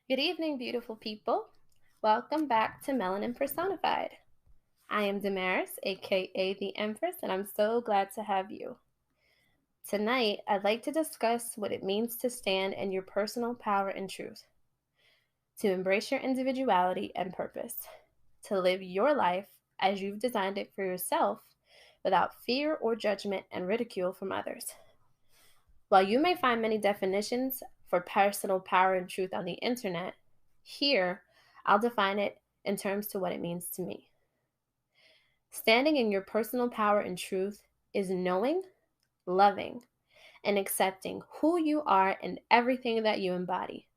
Good evening, beautiful people. Welcome back to Melanin Personified. I am Damaris, aka the Empress, and I'm so glad to have you. Tonight, I'd like to discuss what it means to stand in your personal power and truth, to embrace your individuality and purpose, to live your life as you've designed it for yourself without fear or judgment and ridicule from others. While you may find many definitions for personal power and truth on the internet, here I'll define it in terms to what it means to me. Standing in your personal power and truth is knowing, loving, and accepting who you are and everything that you embody,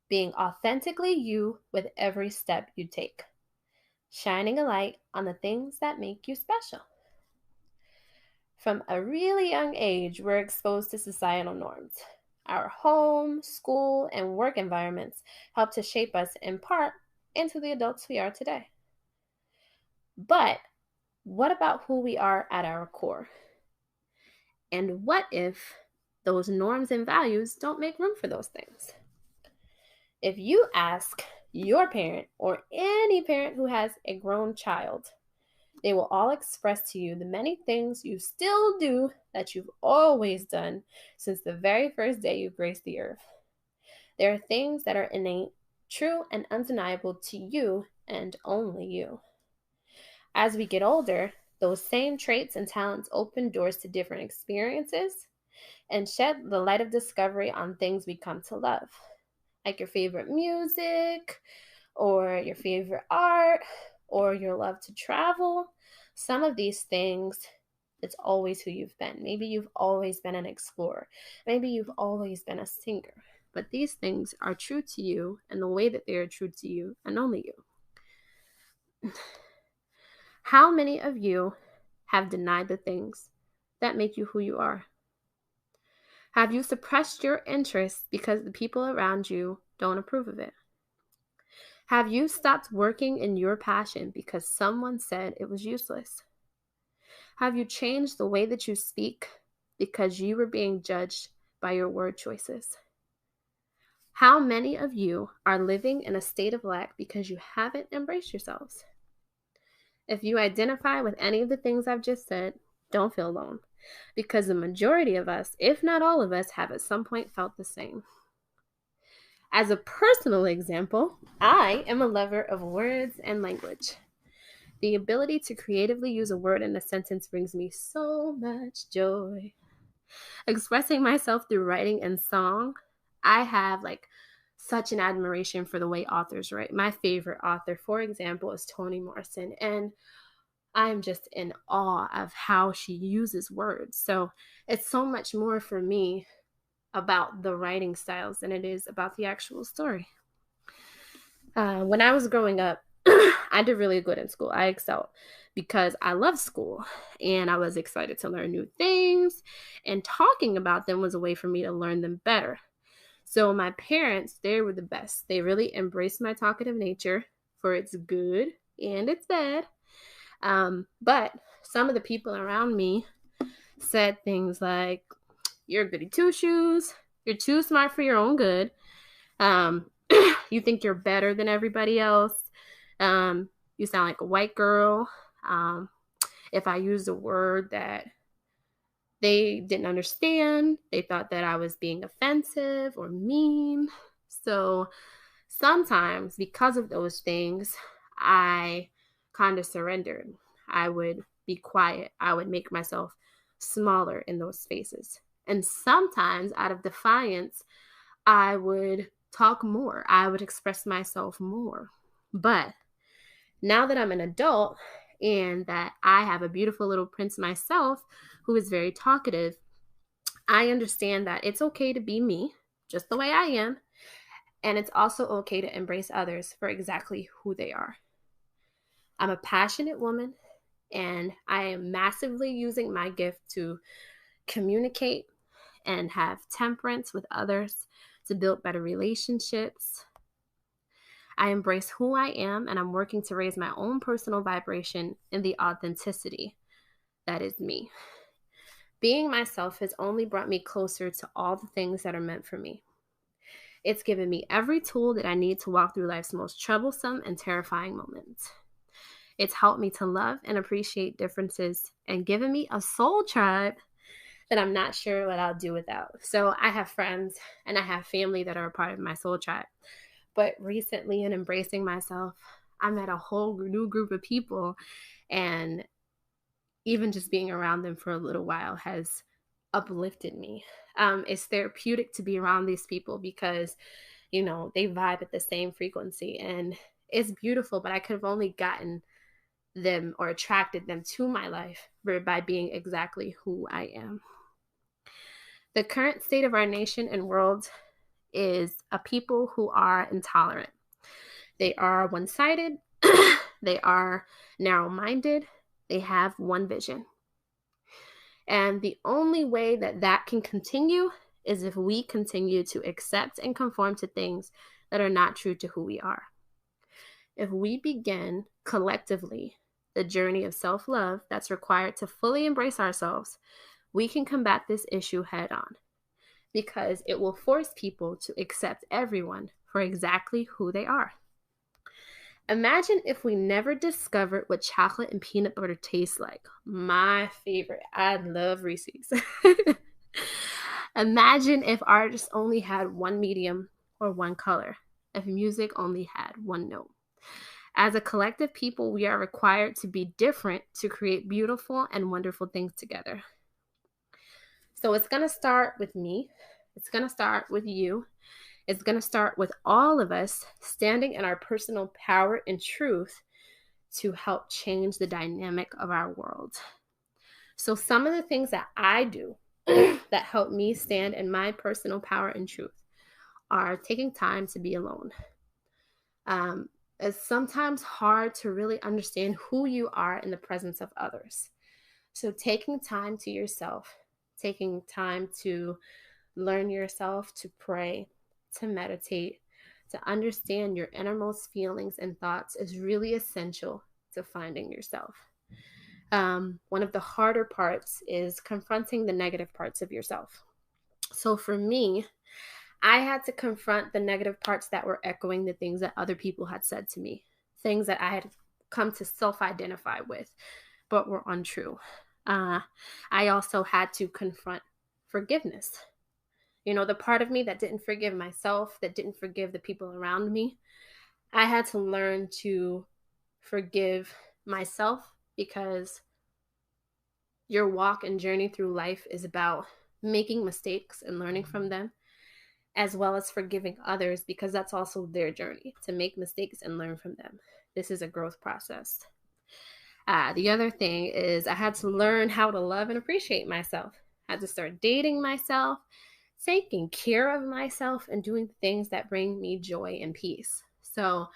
being authentically you with every step you take, shining a light on the things that make you special. From a really young age, we're exposed to societal norms. Our home, school, and work environments help to shape us in part into the adults we are today. But what about who we are at our core? And what if those norms and values don't make room for those things? If you ask your parent or any parent who has a grown child, they will all express to you the many things you still do that you've always done since the very first day you graced the earth. There are things that are innate, true, and undeniable to you and only you. As we get older, those same traits and talents open doors to different experiences and shed the light of discovery on things we come to love, like your favorite music, or your favorite art, or your love to travel. Some of these things, it's always who you've been. Maybe you've always been an explorer. Maybe you've always been a singer. But these things are true to you and the way that they are true to you and only you. How many of you have denied the things that make you who you are? Have you suppressed your interests because the people around you don't approve of it? Have you stopped working in your passion because someone said it was useless? Have you changed the way that you speak because you were being judged by your word choices? How many of you are living in a state of lack because you haven't embraced yourselves? If you identify with any of the things I've just said, don't feel alone, because the majority of us, if not all of us, have at some point felt the same. As a personal example, I am a lover of words and language. The ability to creatively use a word in a sentence brings me so much joy. Expressing myself through writing and song, I have such an admiration for the way authors write. My favorite author, for example, is Toni Morrison, and I'm just in awe of how she uses words. So it's so much more for me about the writing styles than it is about the actual story. When I was growing up, I did really good in school. I excelled because I love school and I was excited to learn new things, and talking about them was a way for me to learn them better. So my parents, they were the best. They really embraced my talkative nature for its good and its bad. But some of the people around me said things like, "You're a goody two shoes. You're too smart for your own good. Um, you think you're better than everybody else. You sound like a white girl." If I used a word that they didn't understand, they thought that I was being offensive or mean. So sometimes, because of those things, I kind of surrendered. I would be quiet. I would make myself smaller in those spaces. And sometimes, out of defiance, I would talk more. I would express myself more. But now that I'm an adult and that I have a beautiful little prince myself who is very talkative, I understand that it's okay to be me, just the way I am. And it's also okay to embrace others for exactly who they are. I'm a passionate woman, and I am massively using my gift to communicate and have temperance with others to build better relationships. I embrace who I am, and I'm working to raise my own personal vibration in the authenticity that is me. Being myself has only brought me closer to all the things that are meant for me. It's given me every tool that I need to walk through life's most troublesome and terrifying moments. It's helped me to love and appreciate differences and given me a soul tribe that I'm not sure what I'll do without. So I have friends and I have family that are a part of my soul tribe. But recently, in embracing myself, I met a whole new group of people, and even just being around them for a little while has uplifted me. It's therapeutic to be around these people because, they vibe at the same frequency, and it's beautiful, but I could have only gotten them or attracted them to my life by being exactly who I am. The current state of our nation and world is a people who are intolerant. They are one-sided. They are narrow-minded. They have one vision. And the only way that that can continue is if we continue to accept and conform to things that are not true to who we are. If we begin collectively the journey of self-love that's required to fully embrace ourselves, we can combat this issue head on, because it will force people to accept everyone for exactly who they are. Imagine if we never discovered what chocolate and peanut butter tastes like. My favorite. I love Reese's. Imagine if artists only had one medium or one color, if music only had one note. As a collective people, we are required to be different to create beautiful and wonderful things together. So it's going to start with me. It's going to start with you. It's going to start with all of us standing in our personal power and truth to help change the dynamic of our world. So some of the things that I do that help me stand in my personal power and truth are taking time to be alone. It's sometimes hard to really understand who you are in the presence of others. So taking time to yourself, taking time to learn yourself, to pray, to meditate, to understand your innermost feelings and thoughts is really essential to finding yourself. One of the harder parts is confronting the negative parts of yourself. So for me, I had to confront the negative parts that were echoing the things that other people had said to me, things that I had come to self-identify with, but were untrue. I also had to confront forgiveness. The part of me that didn't forgive myself, that didn't forgive the people around me. I had to learn to forgive myself, because your walk and journey through life is about making mistakes and learning from them, as well as forgiving others, because that's also their journey, to make mistakes and learn from them. This is a growth process. The other thing is I had to learn how to love and appreciate myself. I had to start dating myself, taking care of myself, and doing things that bring me joy and peace. So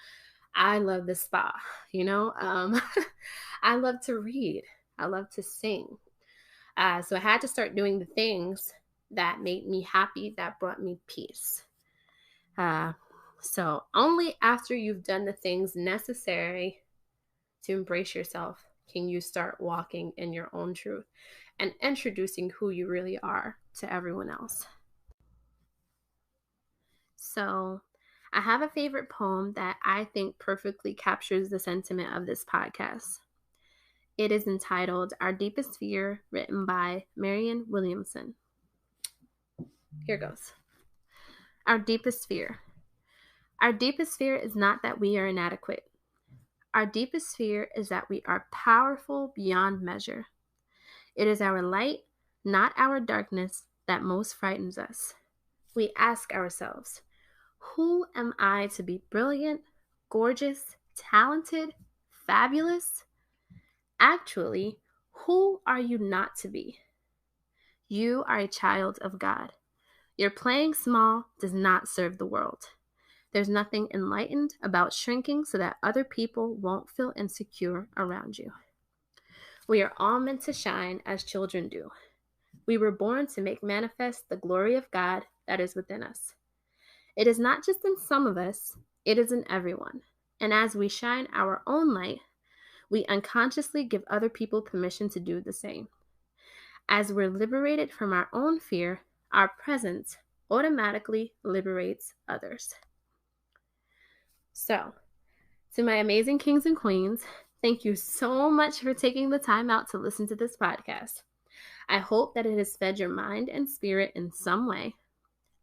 I love the spa, I love to read. I love to sing. So I had to start doing the things that made me happy, that brought me peace. So only after you've done the things necessary to embrace yourself can you start walking in your own truth and introducing who you really are to everyone else. So I have a favorite poem that I think perfectly captures the sentiment of this podcast. It is entitled Our Deepest Fear, written by Marianne Williamson. Here goes. Our deepest fear. Our deepest fear is not that we are inadequate. Our deepest fear is that we are powerful beyond measure. It is our light, not our darkness, that most frightens us. We ask ourselves, who am I to be brilliant, gorgeous, talented, fabulous? Actually, who are you not to be? You are a child of God. Your playing small does not serve the world. There's nothing enlightened about shrinking so that other people won't feel insecure around you. We are all meant to shine as children do. We were born to make manifest the glory of God that is within us. It is not just in some of us, it is in everyone. And as we shine our own light, we unconsciously give other people permission to do the same. As we're liberated from our own fear, our presence automatically liberates others. So, to my amazing kings and queens, thank you so much for taking the time out to listen to this podcast. I hope that it has fed your mind and spirit in some way.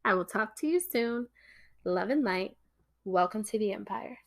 I will talk to you soon. Love and light. Welcome to the Empire.